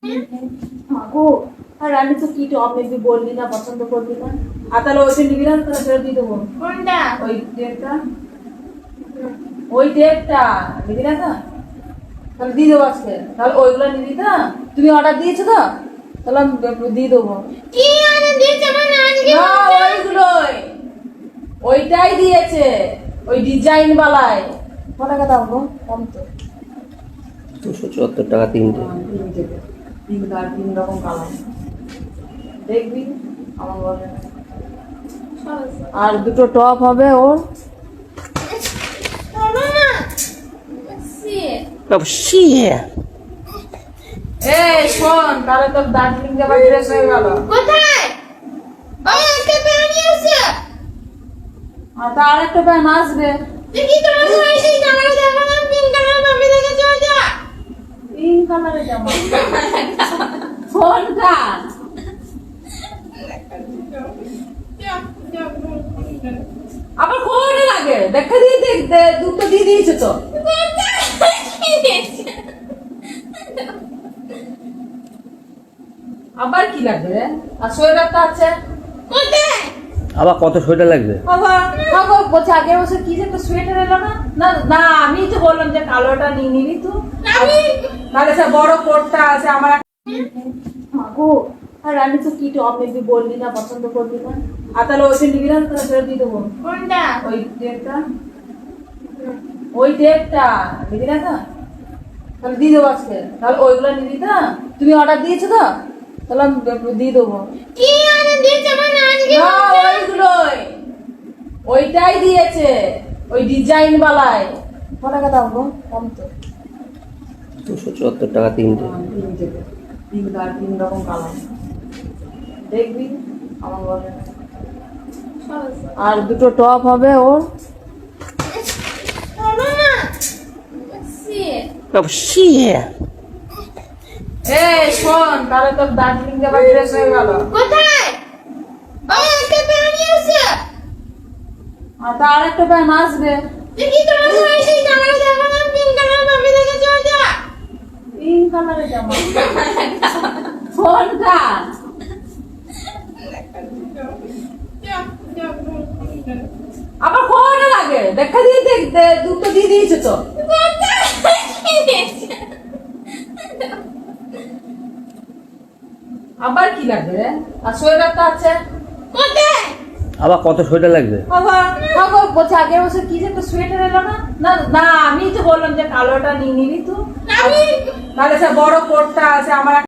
মাগো, আর আমি তো কি টপ নিবি বললি না, পছন্দ করবি না। আর তাহলে ওইটা নিবি না, তাহলে ফেরত দিয়ে দেবো। কোনটা? ওই টেপটা, ওই টেপটা নিবি না তো? তাহলে দিয়ে দেবো আজকে। তাহলে ওইগুলো নিবি না? তুমি অর্ডার দিয়েছো তো? তাহলে আমি দিয়ে দেবো। কি অর্ডার দিয়েছে মানে আজকে? না, ওইগুলোই, ওইটাই দিয়েছে, ওই ডিজাইন বালায়। কত টাকা দাম গো? কম তো। 274 টাকা তিনটে। তিন রকম কালার দেখবি আমার বলে। আর দুটো টপ হবে ওর। চলো না। এই শোন, তাহলে তোর দার্জিলিং যাবার ড্রেস হয়ে গেল। কোথায়? ওই একটা প্যান্ট আছে। আর তা আরেকটা প্যান্ট আসবে। দেখি তোমার ভাই সেই কালার দেখো না, পিঙ্ক কালার ভাবি দেখেছো ওটা? পিঙ্ক কালারের জামা। ফোনটা আবার কোনে লাগে? দেখা দিয়ে দেখ, দুটো দিয়ে দিয়েছে তো। আবার কি লাগবে রে? আর সোয়েটারটা আছে। কোথায়? আবার কত সোয়েটার লাগবে? বাবা বাবা বলছে আগের বছর কি যে একটা সোয়েটার এলো না। না না, আমি তো বললাম যে কালোটা নিয়ে নিবি তো। তাহলে সে বড় কোটটা আছে আমার। মাগো, আর আমি তো কি টপ নিবি বললি না, পছন্দ করবি না। আর তাহলে ওইটা নিবি না, তাহলে ফেরত দিয়ে দেবো। কোনটা? ওই টেপটা, ওই টেপটা নিবি না তো? তাহলে দিয়ে দেবো আজকে। তাহলে ওইগুলো নিবি তো? তুমি অর্ডার দিয়েছো তো? তাহলে আমি দিয়ে দেবো। কি অর্ডার দিয়েছে মানে আজকে? না, ওইগুলোই, ওইটাই দিয়েছে, ওই ডিজাইন বালায়। কত টাকা দাম গো? কম তো। 274 টাকা তিনটে। তিন রকম কালার দেখবি আমার বলে। আর দুটো টপ হবে ওর। চলো না। এই শোন, তাহলে তোর দার্জিলিং যাবার ড্রেস হয়ে গেল। কোথায়? ওই একটা প্যান্ট আছে। আর তা আরেকটা প্যান্ট আসবে। দেখি তোমার ভাই সেই কালার দেখো না, পিঙ্ক কালার ভাবি দেখেছো ওটা? পিঙ্ক কালারের জামা। ফোনটা আবার কোনে লাগে? দেখা দিয়ে দেখ, দুটো দিয়ে দিয়েছে তো। আবার কি লাগবে রে? আর সোয়েটারটা আছে। কোথায়? আবার কত সোয়েটার লাগবে? বাবা বাবা বলছে আগের বছর কি যে একটা সোয়েটার এলো না। না না, আমি তো বললাম যে কালোটা নিয়ে নিবি তো। তাহলে সে বড় কোটটা আছে আমার।